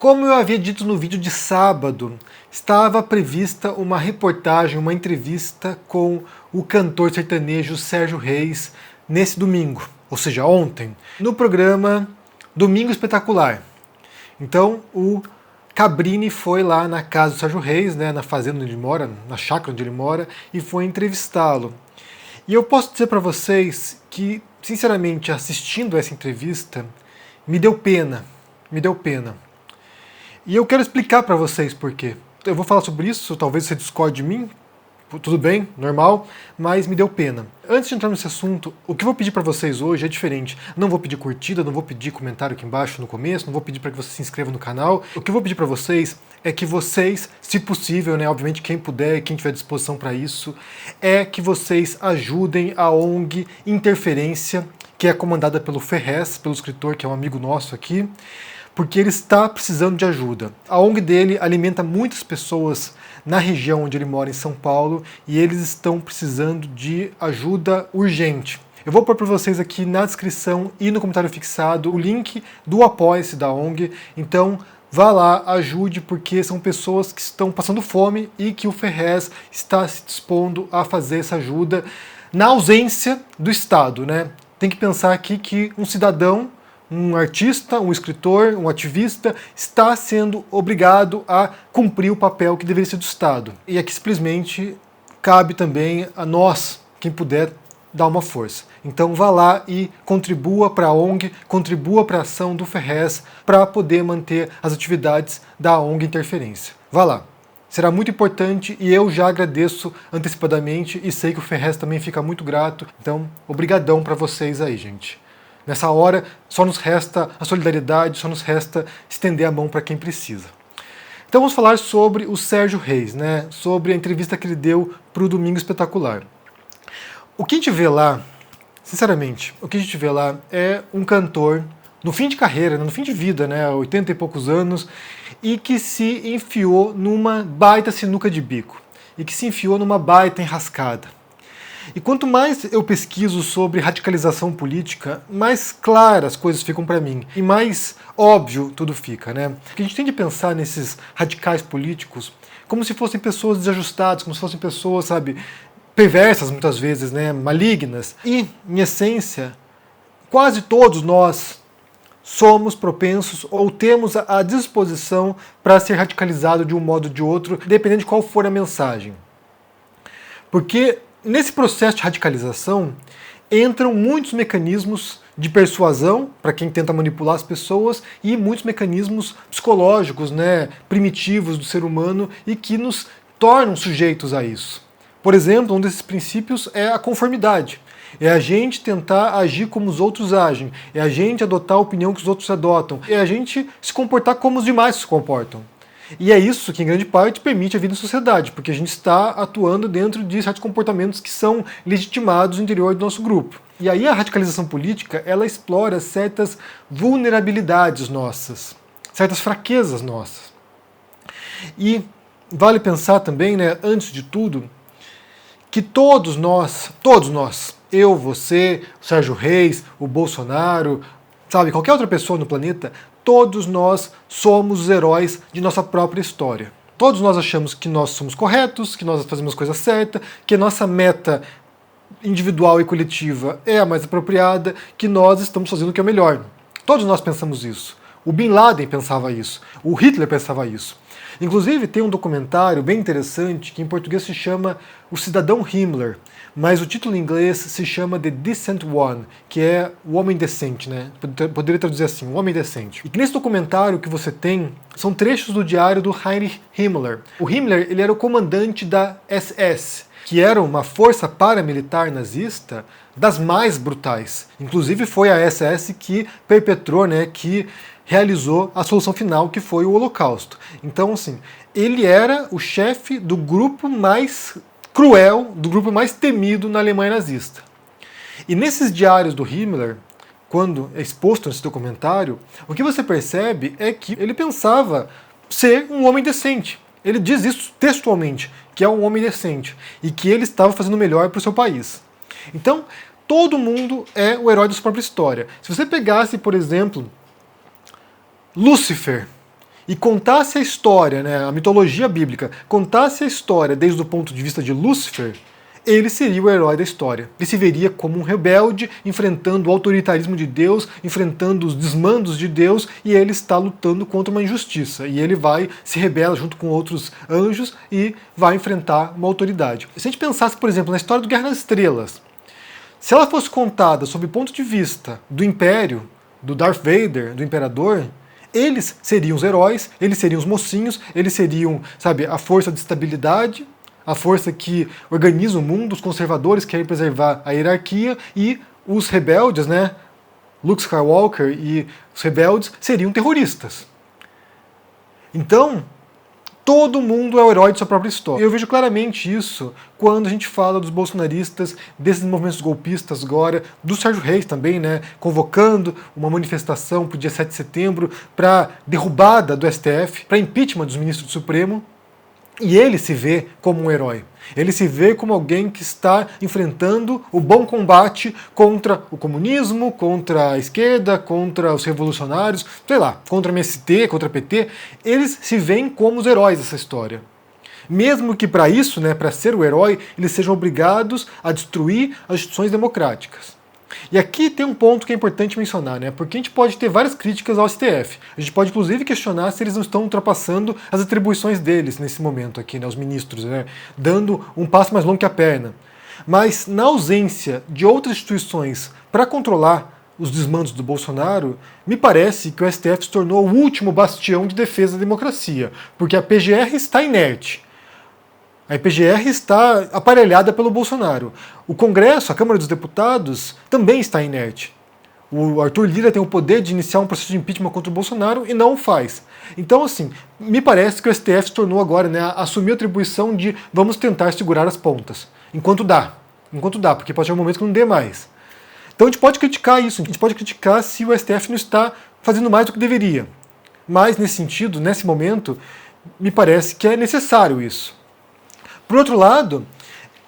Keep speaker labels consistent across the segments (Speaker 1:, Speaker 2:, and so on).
Speaker 1: Como eu havia dito no vídeo de sábado, estava prevista uma reportagem, uma entrevista com o cantor sertanejo Sérgio Reis nesse domingo, ou seja, ontem, no programa Domingo Espetacular. Então o Cabrini foi lá na casa do Sérgio Reis, né, na fazenda onde ele mora, na chácara onde ele mora, e foi entrevistá-lo. E eu posso dizer para vocês que, sinceramente, assistindo essa entrevista, me deu pena. E eu quero explicar para vocês por quê. Eu vou falar sobre isso, talvez você discorde de mim, tudo bem, normal, mas me deu pena. Antes de entrar nesse assunto, o que eu vou pedir para vocês hoje é diferente. Não vou pedir curtida, não vou pedir comentário aqui embaixo no começo, não vou pedir para que você se inscreva no canal. O que eu vou pedir para vocês é que vocês, se possível, né, obviamente quem puder, quem tiver disposição para isso, é que vocês ajudem a ONG Interferência, que é comandada pelo Ferrez, pelo escritor que é um amigo nosso aqui, porque ele está precisando de ajuda. A ONG dele alimenta muitas pessoas na região onde ele mora, em São Paulo, e eles estão precisando de ajuda urgente. Eu vou pôr para vocês aqui na descrição e no comentário fixado o link do Apoia-se da ONG, então vá lá, ajude, porque são pessoas que estão passando fome e que o Ferrez está se dispondo a fazer essa ajuda na ausência do Estado, né? Tem que pensar aqui que um cidadão, um artista, um escritor, um ativista, está sendo obrigado a cumprir o papel que deveria ser do Estado. E aqui simplesmente cabe também a nós, quem puder, dar uma força. Então vá lá e contribua para a ONG, contribua para a ação do Ferrez para poder manter as atividades da ONG Interferência. Vá lá. Será muito importante e eu já agradeço antecipadamente e sei que o Ferrez também fica muito grato. Então, obrigadão para vocês aí, gente. Nessa hora, só nos resta a solidariedade, só nos resta estender a mão para quem precisa. Então vamos falar sobre o Sérgio Reis, né? Sobre a entrevista que ele deu para o Domingo Espetacular. O que a gente vê lá, sinceramente, o que a gente vê lá é um cantor no fim de carreira, no fim de vida, né? 80 e poucos anos, e que se enfiou numa baita sinuca de bico, e que se enfiou numa baita enrascada. E quanto mais eu pesquiso sobre radicalização política, mais claras as coisas ficam para mim. E mais óbvio tudo fica, né? Porque a gente tem de pensar nesses radicais políticos como se fossem pessoas desajustadas, como se fossem pessoas, sabe, perversas muitas vezes, né? Malignas. E, em essência, quase todos nós somos propensos ou temos a disposição para ser radicalizado de um modo ou de outro, dependendo de qual for a mensagem. Porque nesse processo de radicalização, entram muitos mecanismos de persuasão, para quem tenta manipular as pessoas, e muitos mecanismos psicológicos, né, primitivos do ser humano, e que nos tornam sujeitos a isso. Por exemplo, um desses princípios é a conformidade. É a gente tentar agir como os outros agem, é a gente adotar a opinião que os outros adotam, é a gente se comportar como os demais se comportam. E é isso que, em grande parte, permite a vida em sociedade, porque a gente está atuando dentro de certos comportamentos que são legitimados no interior do nosso grupo. E aí a radicalização política, ela explora certas vulnerabilidades nossas, certas fraquezas nossas. E vale pensar também, né, antes de tudo, que todos nós, eu, você, o Sérgio Reis, o Bolsonaro, sabe, qualquer outra pessoa no planeta, todos nós somos os heróis de nossa própria história. Todos nós achamos que nós somos corretos, que nós fazemos a coisa certa, que a nossa meta individual e coletiva é a mais apropriada, que nós estamos fazendo o que é melhor. Todos nós pensamos isso. O Bin Laden pensava isso. O Hitler pensava isso. Inclusive, tem um documentário bem interessante que em português se chama O Cidadão Himmler, mas o título em inglês se chama The Decent One, que é o Homem Decente, né? Poderia traduzir assim, o Homem Decente. E que nesse documentário que você tem são trechos do diário do Heinrich Himmler. O Himmler, ele era o comandante da SS, que era uma força paramilitar nazista das mais brutais. Inclusive foi a SS que perpetrou, né, que realizou a solução final, que foi o Holocausto. Então, assim, ele era o chefe do grupo mais cruel, do grupo mais temido na Alemanha nazista. E nesses diários do Himmler, quando é exposto nesse documentário, o que você percebe é que ele pensava ser um homem decente. Ele diz isso textualmente, que é um homem decente, e que ele estava fazendo o melhor para o seu país. Então, todo mundo é o herói da sua própria história. Se você pegasse, por exemplo, Lúcifer e contasse a história, né, a mitologia bíblica, contasse a história desde o ponto de vista de Lúcifer, ele seria o herói da história. Ele se veria como um rebelde, enfrentando o autoritarismo de Deus, enfrentando os desmandos de Deus, e ele está lutando contra uma injustiça. E ele vai se rebela junto com outros anjos e vai enfrentar uma autoridade. Se a gente pensasse, por exemplo, na história do Guerra nas Estrelas, se ela fosse contada sob o ponto de vista do Império, do Darth Vader, do Imperador, eles seriam os heróis, eles seriam os mocinhos, eles seriam, sabe, a força de estabilidade, a força que organiza o mundo, os conservadores querem preservar a hierarquia, e os rebeldes, né, Luke Skywalker e os rebeldes, seriam terroristas. Então, todo mundo é o herói de sua própria história. Eu vejo claramente isso quando a gente fala dos bolsonaristas, desses movimentos golpistas agora, do Sérgio Reis também, né, convocando uma manifestação para o dia 7 de setembro para derrubada do STF, para impeachment dos ministros do Supremo. E ele se vê como um herói. Ele se vê como alguém que está enfrentando o bom combate contra o comunismo, contra a esquerda, contra os revolucionários, sei lá, contra a MST, contra a PT. Eles se veem como os heróis dessa história. Mesmo que para isso, né, para ser o herói, eles sejam obrigados a destruir as instituições democráticas. E aqui tem um ponto que é importante mencionar, né? Porque a gente pode ter várias críticas ao STF. A gente pode inclusive questionar se eles não estão ultrapassando as atribuições deles nesse momento aqui, né? Os ministros, né? Dando um passo mais longo que a perna. Mas na ausência de outras instituições para controlar os desmandos do Bolsonaro, me parece que o STF se tornou o último bastião de defesa da democracia, porque a PGR está inerte. A PGR está aparelhada pelo Bolsonaro. O Congresso, a Câmara dos Deputados, também está inerte. O Arthur Lira tem o poder de iniciar um processo de impeachment contra o Bolsonaro e não o faz. Então, assim, me parece que o STF se tornou agora, né, assumiu a atribuição de vamos tentar segurar as pontas. Enquanto dá, porque pode ter um momento que não dê mais. Então a gente pode criticar isso, a gente pode criticar se o STF não está fazendo mais do que deveria. Mas, nesse sentido, nesse momento, me parece que é necessário isso. Por outro lado,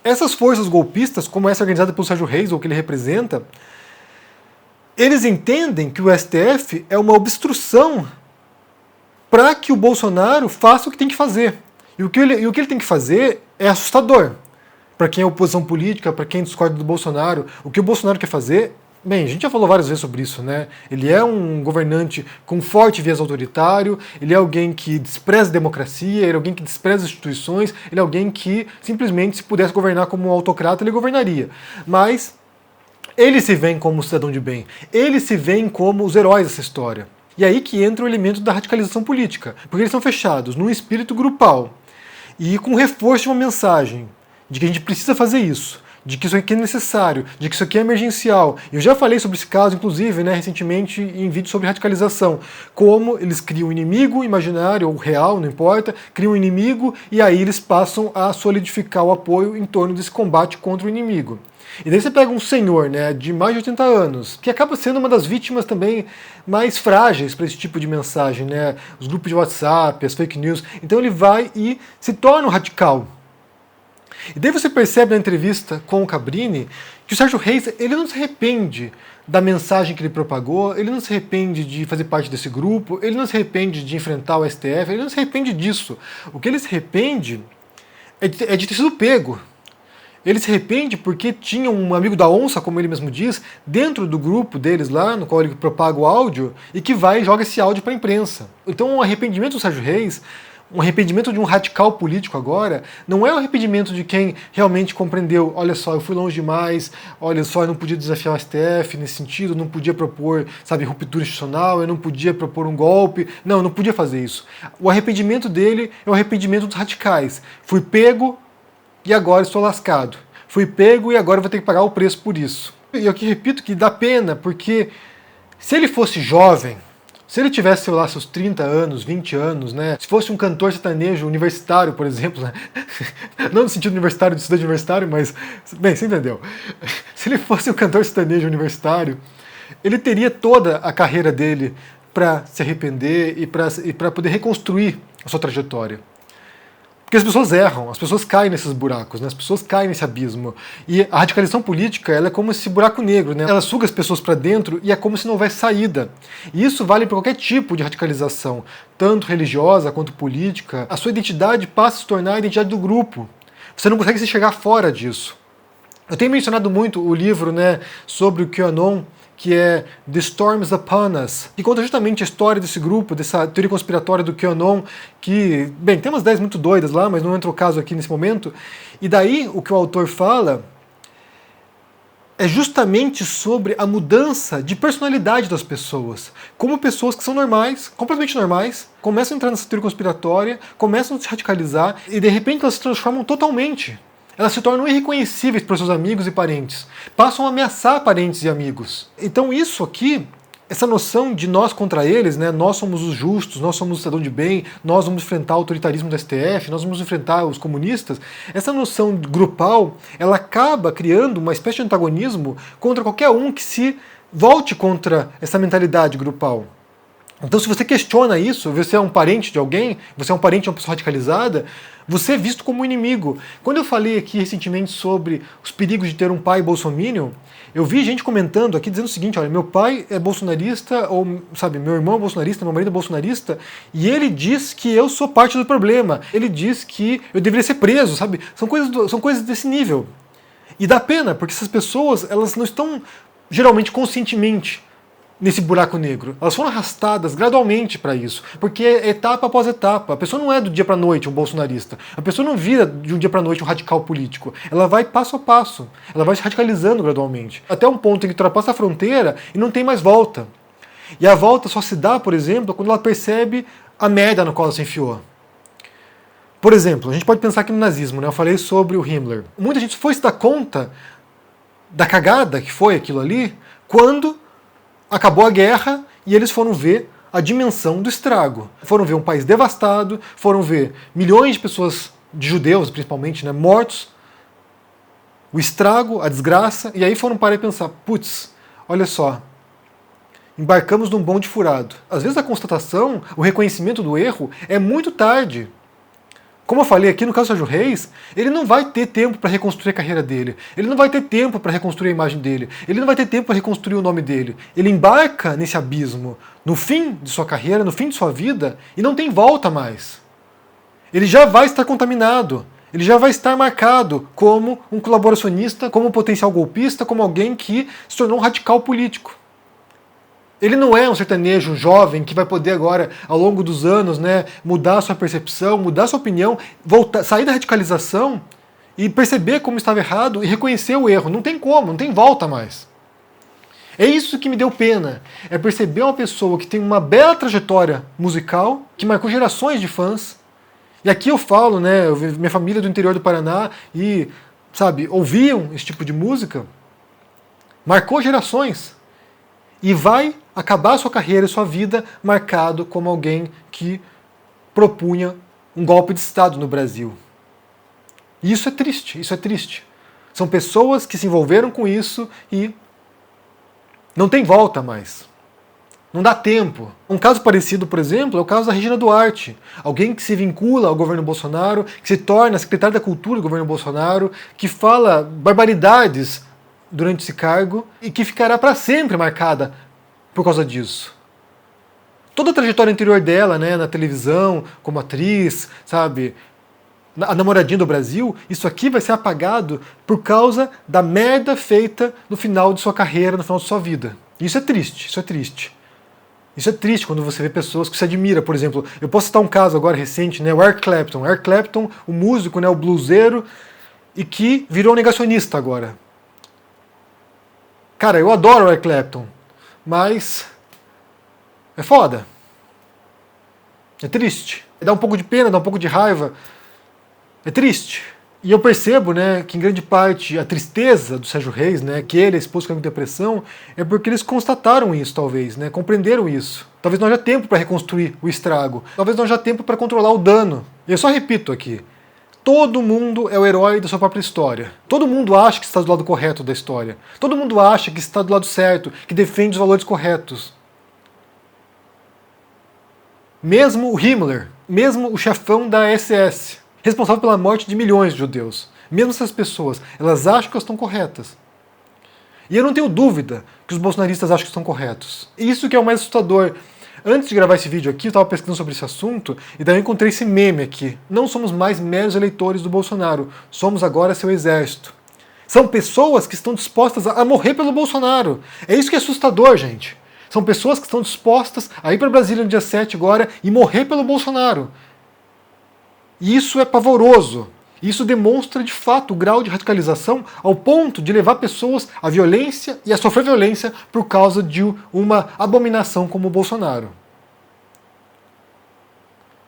Speaker 1: essas forças golpistas, como essa organizada pelo Sérgio Reis, ou que ele representa, eles entendem que o STF é uma obstrução para que o Bolsonaro faça o que tem que fazer. E o que ele tem que fazer é assustador. Para quem é oposição política, para quem discorda do Bolsonaro, o que o Bolsonaro quer fazer... Bem, a gente já falou várias vezes sobre isso, né? Ele é um governante com forte viés autoritário, ele é alguém que despreza a democracia, ele é alguém que despreza as instituições, ele é alguém que simplesmente, se pudesse governar como um autocrata, ele governaria. Mas eles se veem como cidadão de bem, eles se veem como os heróis dessa história. E aí que entra o elemento da radicalização política, porque eles são fechados num espírito grupal e com reforço de uma mensagem de que a gente precisa fazer isso, de que isso aqui é necessário, de que isso aqui é emergencial. Eu já falei sobre esse caso, inclusive, né, recentemente, em vídeo sobre radicalização. Como eles criam um inimigo imaginário ou real, não importa, criam um inimigo e aí eles passam a solidificar o apoio em torno desse combate contra o inimigo. E daí você pega um senhor, né, de mais de 80 anos, que acaba sendo uma das vítimas também mais frágeis para esse tipo de mensagem, né, os grupos de WhatsApp, as fake news. Então ele vai e se torna um radical. E daí você percebe na entrevista com o Cabrini que o Sérgio Reis, ele não se arrepende da mensagem que ele propagou, ele não se arrepende de fazer parte desse grupo, ele não se arrepende de enfrentar o STF, ele não se arrepende disso. O que ele se arrepende é de ter sido pego. Ele se arrepende porque tinha um amigo da onça, como ele mesmo diz, dentro do grupo deles lá, no qual ele propaga o áudio, e que vai e joga esse áudio para a imprensa. Então o arrependimento do Sérgio Reis, um arrependimento de um radical político agora, não é o arrependimento de quem realmente compreendeu, olha só, eu fui longe demais, olha só, eu não podia desafiar o STF nesse sentido, não podia propor, sabe, ruptura institucional, eu não podia propor um golpe, não, eu não podia fazer isso. O arrependimento dele é o arrependimento dos radicais. Fui pego e agora estou lascado. Fui pego e agora vou ter que pagar o preço por isso. E eu aqui repito que dá pena, porque se ele fosse jovem, se ele tivesse, sei lá, seus 30 anos, 20 anos, né? Se fosse um cantor sertanejo universitário, por exemplo, né? Não no sentido universitário, de estudante universitário, mas... Bem, você entendeu. Se ele fosse um cantor sertanejo universitário, ele teria toda a carreira dele para se arrepender e para poder reconstruir a sua trajetória. Porque as pessoas erram, as pessoas caem nesses buracos, né? As pessoas caem nesse abismo. E a radicalização política, ela é como esse buraco negro, né? Ela suga as pessoas para dentro e é como se não houvesse saída. E isso vale para qualquer tipo de radicalização, tanto religiosa quanto política. A sua identidade passa a se tornar a identidade do grupo. Você não consegue se chegar fora disso. Eu tenho mencionado muito o livro, né, sobre o QAnon, que é The Storms Upon Us, que conta justamente a história desse grupo, dessa teoria conspiratória do QAnon, que, bem, tem umas ideias muito doidas lá, mas não entra o caso aqui nesse momento. E daí o que o autor fala é justamente sobre a mudança de personalidade das pessoas. Como pessoas que são normais, completamente normais, começam a entrar nessa teoria conspiratória, começam a se radicalizar e de repente elas se transformam totalmente. Elas se tornam irreconhecíveis para seus amigos e parentes. Passam a ameaçar parentes e amigos. Então isso aqui, essa noção de nós contra eles, né? Nós somos os justos, nós somos o cidadão de bem, nós vamos enfrentar o autoritarismo do STF, nós vamos enfrentar os comunistas, essa noção grupal, ela acaba criando uma espécie de antagonismo contra qualquer um que se volte contra essa mentalidade grupal. Então, se você questiona isso, você é um parente de alguém, você é um parente de uma pessoa radicalizada, você é visto como um inimigo. Quando eu falei aqui recentemente sobre os perigos de ter um pai bolsominion, eu vi gente comentando aqui dizendo o seguinte: olha, meu pai é bolsonarista, ou, sabe, meu irmão é bolsonarista, meu marido é bolsonarista, e ele diz que eu sou parte do problema. Ele diz que eu deveria ser preso, sabe? São coisas desse nível. E dá pena, porque essas pessoas, elas não estão geralmente conscientemente nesse buraco negro. Elas foram arrastadas gradualmente para isso, porque é etapa após etapa. A pessoa não é do dia para noite um bolsonarista. A pessoa não vira de um dia para noite um radical político. Ela vai passo a passo. Ela vai se radicalizando gradualmente. Até um ponto em que ultrapassa a fronteira e não tem mais volta. E a volta só se dá, por exemplo, quando ela percebe a merda na qual ela se enfiou. Por exemplo, a gente pode pensar aqui no nazismo, né? Eu falei sobre o Himmler. Muita gente foi se dar conta da cagada que foi aquilo ali quando acabou a guerra e eles foram ver a dimensão do estrago. Foram ver um país devastado, foram ver milhões de pessoas, de judeus principalmente, né, mortos, o estrago, a desgraça, e aí foram parar e pensar, putz, olha só, embarcamos num bonde furado. Às vezes a constatação, o reconhecimento do erro é muito tarde. Como eu falei aqui, no caso do Sérgio Reis, ele não vai ter tempo para reconstruir a carreira dele. Ele não vai ter tempo para reconstruir a imagem dele. Ele não vai ter tempo para reconstruir o nome dele. Ele embarca nesse abismo no fim de sua carreira, no fim de sua vida, e não tem volta mais. Ele já vai estar contaminado. Ele já vai estar marcado como um colaboracionista, como um potencial golpista, como alguém que se tornou um radical político. Ele não é um sertanejo jovem que vai poder agora, ao longo dos anos, né, mudar a sua percepção, mudar a sua opinião, voltar, sair da radicalização e perceber como estava errado e reconhecer o erro. Não tem como, não tem volta mais. É isso que me deu pena, é perceber uma pessoa que tem uma bela trajetória musical, que marcou gerações de fãs. E aqui eu falo, né, minha família é do interior do Paraná e, sabe, ouviam esse tipo de música, marcou gerações. E vai acabar sua carreira e sua vida marcado como alguém que propunha um golpe de Estado no Brasil. E isso é triste, isso é triste. São pessoas que se envolveram com isso e não tem volta mais. Não dá tempo. Um caso parecido, por exemplo, é o caso da Regina Duarte. Alguém que se vincula ao governo Bolsonaro, que se torna secretária da Cultura do governo Bolsonaro, que fala barbaridades durante esse cargo e que ficará para sempre marcada por causa disso. Toda a trajetória anterior dela, né, na televisão, como atriz, sabe, a namoradinha do Brasil, isso aqui vai ser apagado por causa da merda feita no final de sua carreira, no final de sua vida. Isso é triste, isso é triste. Isso é triste quando você vê pessoas que você admira, por exemplo, eu posso citar um caso agora recente, né, o Eric Clapton. Eric Clapton, o músico, né, o bluseiro, e que virou negacionista agora. Cara, eu adoro o Eric Clapton, mas é foda. É triste. Dá um pouco de pena, dá um pouco de raiva. É triste. E eu percebo, né, que em grande parte a tristeza do Sérgio Reis, né, que ele é exposto com depressão, é porque eles constataram isso, talvez, né, compreenderam isso. Talvez não haja tempo para reconstruir o estrago. Talvez não haja tempo para controlar o dano. E eu só repito aqui. Todo mundo é o herói da sua própria história. Todo mundo acha que está do lado correto da história. Todo mundo acha que está do lado certo, que defende os valores corretos. Mesmo o Himmler, mesmo o chefão da SS, responsável pela morte de milhões de judeus. Mesmo essas pessoas, elas acham que elas estão corretas. E eu não tenho dúvida que os bolsonaristas acham que estão corretos. Isso que é o mais assustador. Antes de gravar esse vídeo aqui, eu estava pesquisando sobre esse assunto e daí eu encontrei esse meme aqui. Não somos mais meros eleitores do Bolsonaro, somos agora seu exército. São pessoas que estão dispostas a morrer pelo Bolsonaro. É isso que é assustador, gente. São pessoas que estão dispostas a ir para Brasília no dia 7 agora e morrer pelo Bolsonaro. E isso é pavoroso. Isso demonstra, de fato, o grau de radicalização ao ponto de levar pessoas à violência e a sofrer violência por causa de uma abominação como o Bolsonaro.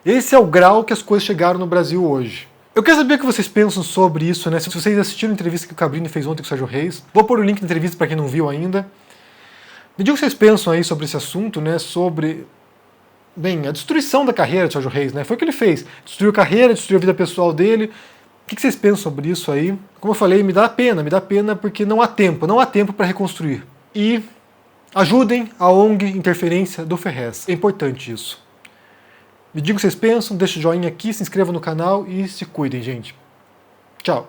Speaker 1: Esse é o grau que as coisas chegaram no Brasil hoje. Eu quero saber o que vocês pensam sobre isso, né? Se vocês assistiram a entrevista que o Cabrini fez ontem com o Sérgio Reis, vou pôr o link da entrevista para quem não viu ainda. Me digam o que vocês pensam aí sobre esse assunto, né? Sobre, bem, a destruição da carreira de Sérgio Reis, né? Foi o que ele fez. Destruiu a carreira, destruiu a vida pessoal dele. O que vocês pensam sobre isso aí? Como eu falei, me dá pena porque não há tempo para reconstruir. E ajudem a ONG Interferência do Ferrez. É importante isso. Me digam o que vocês pensam, deixa o joinha aqui, se inscreva no canal e se cuidem, gente. Tchau.